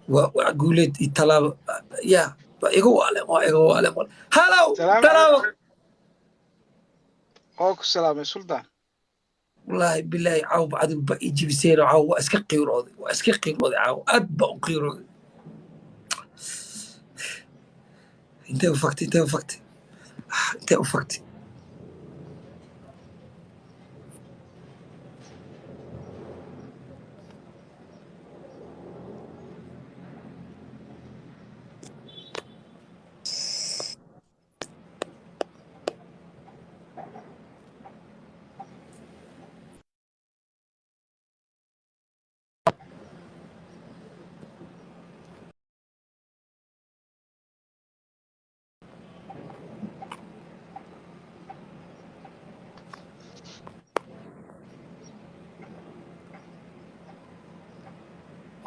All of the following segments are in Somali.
وقولت الطلاب يا إيقو علم هلو السلام تلاو عليكم. وعليكم السلام يا سلطان. والله بالله عاو بعد يجي بسير عاو واسكي روضي عاو أدبا قيروضي انت وفقت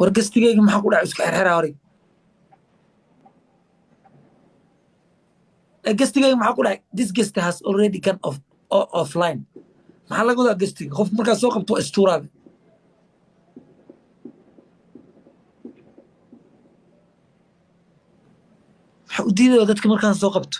wargastigayga maxaa ku dhacay isku xirxira hore gastigayga maxaa ku dhacay this guest has already gone offline maxaa laga wadaa gastiga qof markaa soo qabto waa istuuraada maxaa u diidaya dadka markaan soo qabto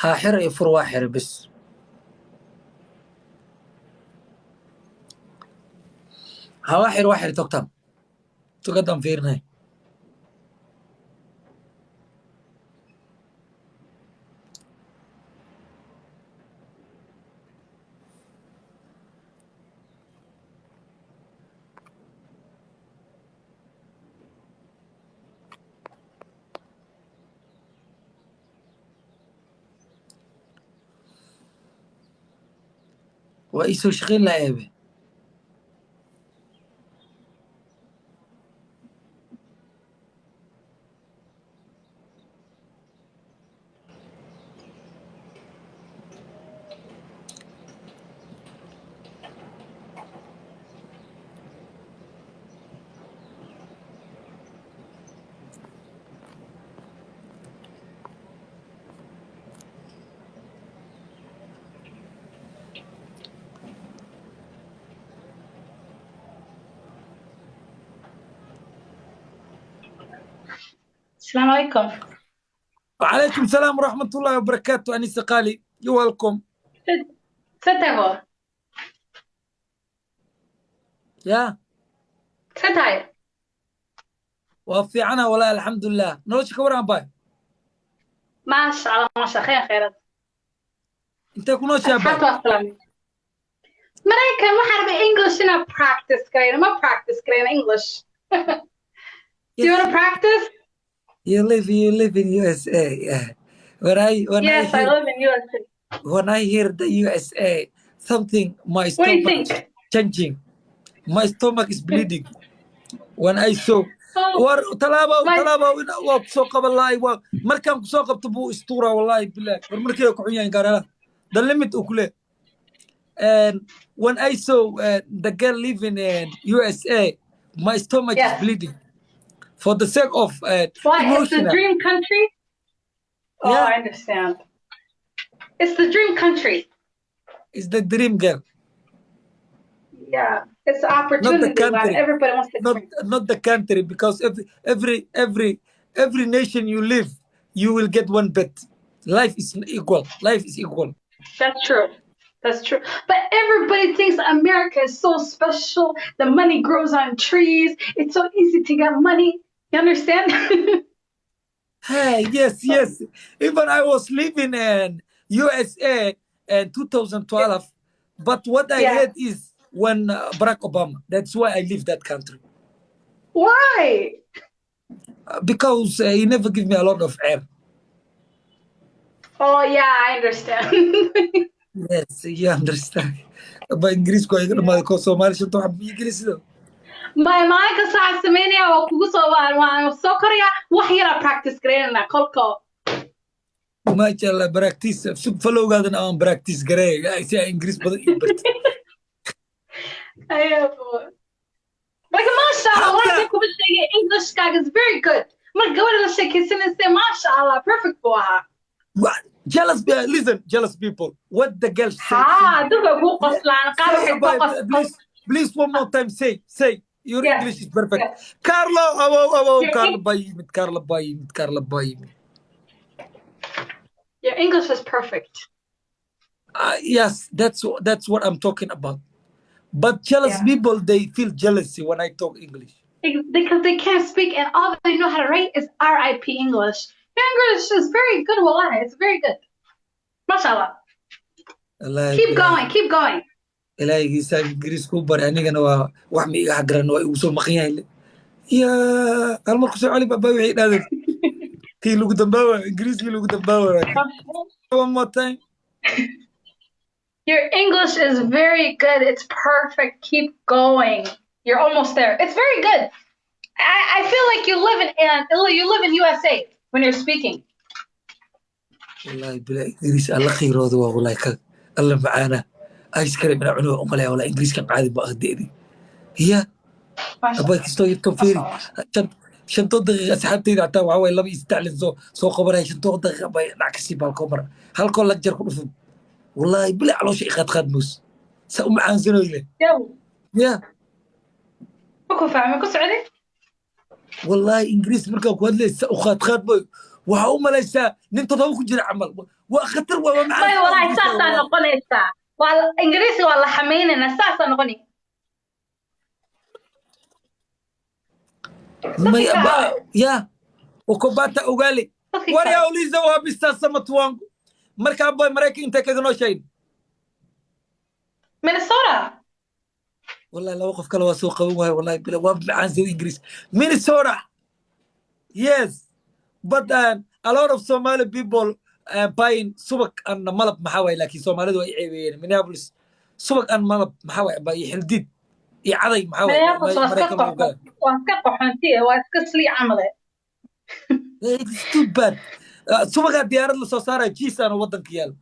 ها xira iyo fur waa xira bes ha waa xira togtaan togadan fiirinay waa ii soo shaqayn lahaa eebe السلام عليكم. وعليكم السلام ورحمة الله وبركاته أنيسة قالي يو ويلكم ستة يا ستة وفي عنا ولا الحمد لله نوشك وران باي ما شاء الله ما شاء الله خيرات انت كنوش يا باي حتى أصلا مريكا ما حرب English أنا practice كرينا ما practice كرينا English. Do you want to practice? You live in USA. Yeah. Yes, I live in USA. When I hear the USA, something my What do you stomach think? changing. My stomach is bleeding. When I saw Oh, war talaaba my- waa soo qaban lahay waa markaan ku soo qabto buu istuura wallahi billaah war markii ku xun yahay gaarana the limit uu kule and when I saw the girl living in USA my stomach is Yes. bleeding for the sake of Why? It's the emotional dream country? Oh, Yeah. I understand. It's the dream country. is the dream girl Yeah. It's the opportunity when country. everybody wants to not the country because every nation you live you will get one bet life is equal That's true. That's true. But everybody thinks America is so special. The money grows on trees. It's so easy to get money. You understand? Hey, yes even I was living in USA in 2012 but what I Yeah. hate is when Barack Obama that's why I leave that country Why? because he never give me a lot of air Oh, yeah, I understand. yes you understand ba ingiriisku ay dhamaad ko Soomaali shanto wax ingiriisido My maalinka saca sameynaya waa kugu soo waan soo koraya wax yara practice gareynana kolko. ما شاء الله براكتيس فلو قاعدين أنا براكتيس قريه أي إنجليز بدأ يبرت Ayo. Like mashallah, what Englishkaaga is very good. Marka gabadha la sheekaysanaysa, masha Allah, perfect buu ahaa. What? Jealous, listen, jealous people. What the girl say? Haa, dadka kuu qoslaan, qaar Say waxay about, ka please, one more time. Say. Your Yes, English is perfect. yes. Carlo, Your Carlo Eng- Bayimit, Carlo Bayimit. Your English is perfect. Yes, that's what I'm talking about. But jealous Yeah. people, they feel jealousy when I talk English. Because they can't speak and all they know how to write is RIP English. Your English is very good, wallahi. It's very good. MashaAllah. Keep going. ilaahigiisa ingiriis ku bari anigana waa wax ma iga xagaran waa igu soo maqan yahay ya hal marku soo cali baba wixii dhaadeen kii lagu dambaawa ingiriiskii lagu dambaawa one more time. Your English is very good. It's perfect. Keep going. You're almost there. It's very good. I feel like you live in USA when you're speaking. wallahi bila ingiriis alla khiirooda waa wallahi ka alla macaana ice cream ina cuno umalaya wallahi ingiriiska qaadi ba adeedi ya abay kastoo yirkan fiiri shantoo daqiiqa asxaabtayda hataa waxaa waye laba iyo saddex lin soo qabanaya shantoo daqiiqa bay dhac kasii baalkoo mara halkoo lag jar ku dhufan wallahi bila caloosha iqaadqaad moos sa u macaansanoy leh ya ku fahmay ku socday wallahi ingiriis markaa ku hadlaysa u qaadqaad boy waxaa u malaysaa nin todoba ku jira camal waa khatar waa may wallahi saasaa noqonaysaa waa ingiriisi waa la xamaynayna saasaa noqoni may aba ya ukobata ugali warya uliza waa bistaa samatu wangu markaa boy maraykan intay kaga nooshayn Minnesota wallahi laba qof kale waa soo qaban waayo wallahi bila waa macaansada ingiriis Minnesota yes but a lot of Somali people buying subak and malab maxaa waay laakiin Soomaalidu way ceebeeyeen Minneapolis subak and malab maxaa waay bay xildid iyo caday maxaa waay waa iska qoxontiye waa iska sli camale it's too bad subaga diyaarad la soo saaray jiisana wadanka yaal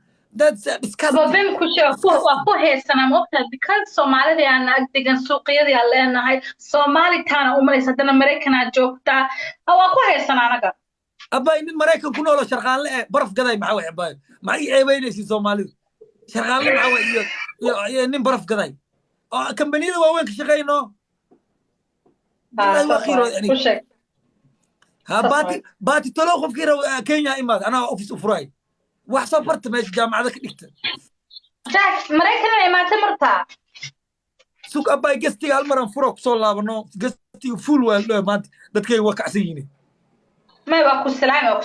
that's sababin ku sheeko waa ku heesanaa moogtaa because Soomaalida aan agdegan suuqyada aan leenahay Soomaali taana u malaysa dana Mareykanaa joogtaa waa ku heesanaa anaga abay nin Mareykan ku nool sharqaanle baraf gaday maxaa way abay ma ay ceebeynaysi Soomaalida sharqaanle maxaa way iyo nin baraf gaday oo kambaniyada waaweyn ka shaqeeyno wallahi waa khiro yani ha baati tolo qofkii raw Kenya imaad ana office u furay wax soo barta meesha jaamacada ka dhigta Jack Mareykan ay maanta martaa suuq abay gastiga hal maran furo soo laabano gastiga full waa loo maanta dadkay waa kacsan yihiin may waa ku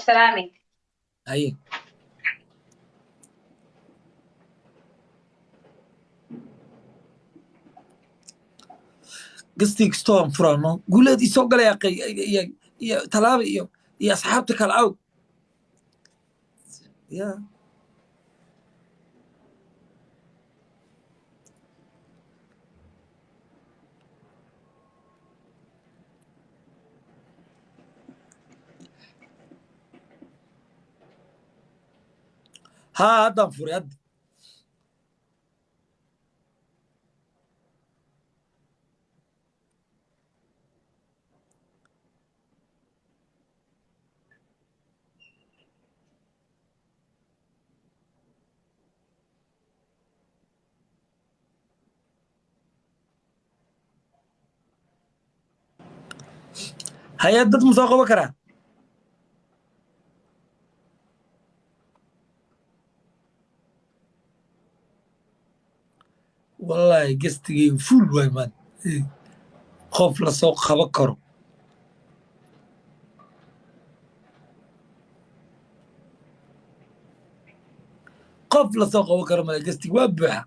salaami haye gastiga storm furano guuleedii soo galay iyo talaaba iyo asxaabta kala aw ya haddaan furay hadda hay-ad dad ma soo qaban karaa wallahi gastigeyga full waay maan qof la soo qaban karo qof la soo qaban karo male gastig waa buuxa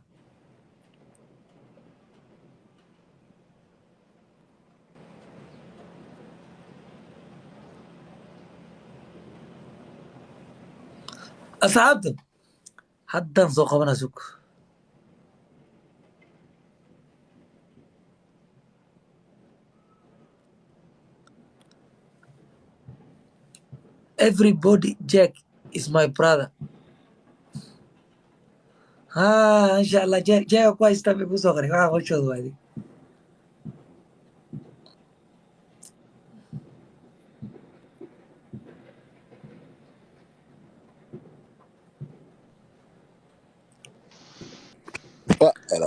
asxaabta haddaan soo qabana sug everybody Jack is my brother insha Allah Jack ku haysta bay kusoo qoray waxaa hawshooda waadi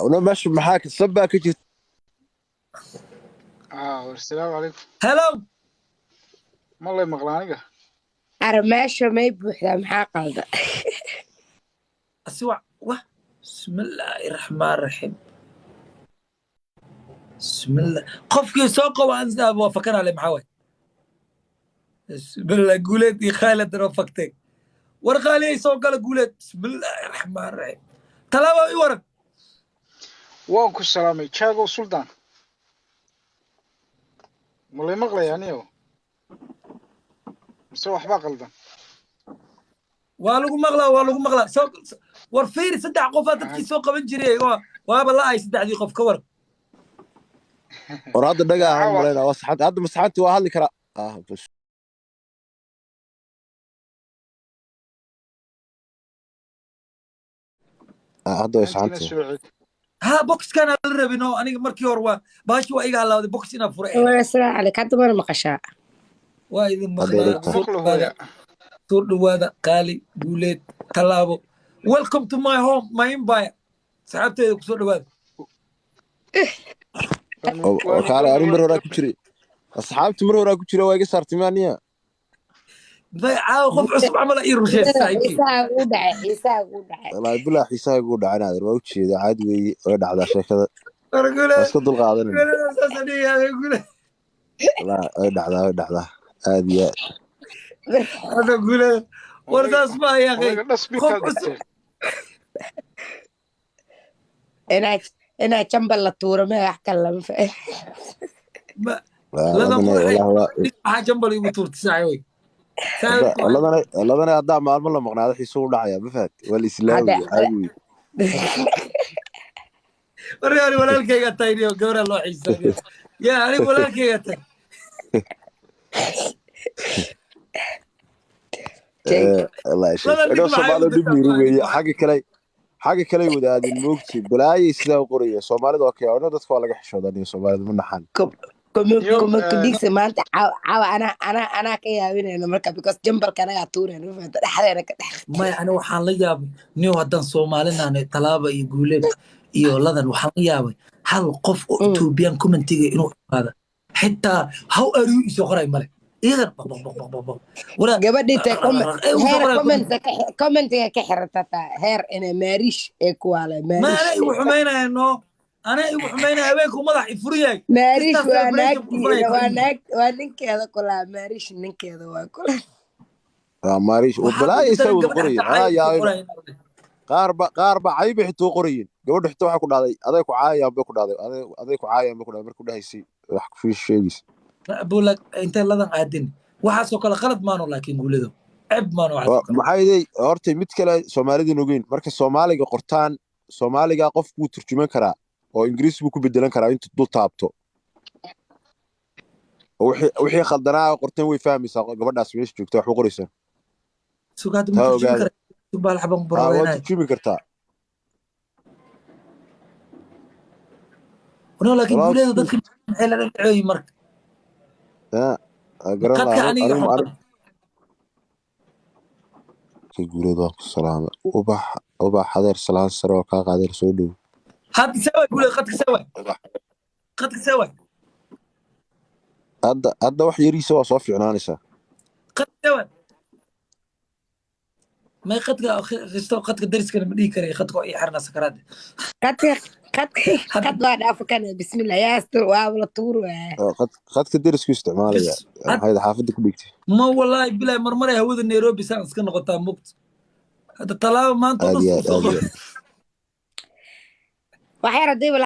أنا ماشي معاك الصبا كجيت والسلام عليكم hello ما الله مغلانيقة armaasha may buuxdaa maxaa qalda اسوع واه بسم الله الرحمن الرحيم بسم الله قفكي سوق وانزل وفكر على محاوي بسم الله قولت يا خالد رفقتك ورقالي سوق قال قولت بسم الله الرحمن الرحيم تلاوة اي ورق وانكو السلامي تشاغو سلطان ما الله مغلى يعني مسوي حبا قلدان والو مغلا سوق ورفيري صدع قفات تدكي سوق من جري وابا لا اي صدع دي قف كور وراد دقا هم ملينا وصحت هذا مسحتي وهذا كرا بس هذا انتينا يسعنتي سوعي ها بوكس كان الربينو انا مركي وروا باش وايغا الله بوكس انا فرع assalaamu calayk hadda mana maqashaa وايد هذا مخلا يريتها مغلى هو يا سور دوادا قالي قولت تلابو ويلكم تو ماي هوم ماي امباير سحبتي سور دوادا وكالة أنا مرة راكب شري أصحابتي مرة راكب شري واجي صار ثمانية عاو خف عصب عمل اي رشيد سايبكي xiisaha ugu dhacay والله بلا حساب يقول عن هذا ما وجهي إذا عادي ويدع على شيء كذا اقول بس كنت القاعدين اساسا يقول لا ويدع ذا هذه انا اقول ورد اسمع يا اخي والله نص بيك خف هذا عصب inaa jambal la tuuro magax kale lama fahmin ما لا لنا والله هو حاجه جنبي وتور تساعي سايب الله أنا أدام مال ملا مقنع هذا يسوي دعية بفات والإسلامي hadda عادي ورياني ولا الكي قتايني وقبر الله عيسى يا علي ولا الكي قتاي الله يشوف لا أنا نقول صومالي معايا دبني روي حاجة كلي وده هذه الموجتي بلاي سلا وقرية صومالي ده كي أنا دتفع لك حشود أنا صومالي من نحن يو kuma kudhiigsa maanta caawa anaa ka yaabinayno marka because jambalka anagaa tuurayno ma fahanta dhexdeena ka dhex ما يعني waxaan la yaabay niyo hadan Soomaaliland talaaba iyo guuleed iyo ladan waxaan la yaabay hal qof oo Ethiopian commentiga inuu imaado xitaa how are you isoo qoray male iidan wala gabadhii tay commentiga ka xirata heer inay maariish ee ku waalay ما maariish انا igu xumeynayno ana igu xumeynay habeenku madax ifuriyay maariish waa ninkeeda kulaa maariish ninkeeda waa kula ماريش وبلاي يسوي قرية يا قارب عيب حتو قريين قبل حتو حكو دادي أذاك عايا بكو دادي أذاك عايا بكو دادي مركو دهيسي وحكو في الشيء بقول لك انت لدن عادين waxaasoo kale qalad maano laakiin guuleedo cib maano maxay hortay mid kale Soomaalida nugeen marka Soomaaliga qortaan Soomaaliga qofku turjuman karaa oo Ingiriis buu ku bedelan karaa inta dul taabto wixii khaldanaa qortaan way fahmaysaa gabadhaas meesha joogta wax u qoraysan sugaad ma turjumi karaa subaal xaban waa turjumi kartaa ونو لكن guuleedo dadka maxay la dhaceeyay marka قدك aniga guuleedo salaam ubax hadeer salaan sare oo ka qaaday soo dhow had sawa guuleedo qadka sawa hadda wax yariisa waa soo fiicnaanaysaa qadka sawa ما قدك درس كان بدي كري قدك اي حرنا سكرات قد بعد افكان بسم الله يا استر ولا طور قدك درس كو استعماليا هيدا حافظك بيكتي ما والله بلا مرمره هودا نيروبي سان اسك نقطا مقت هذا طلاب ما انت نص waxay raday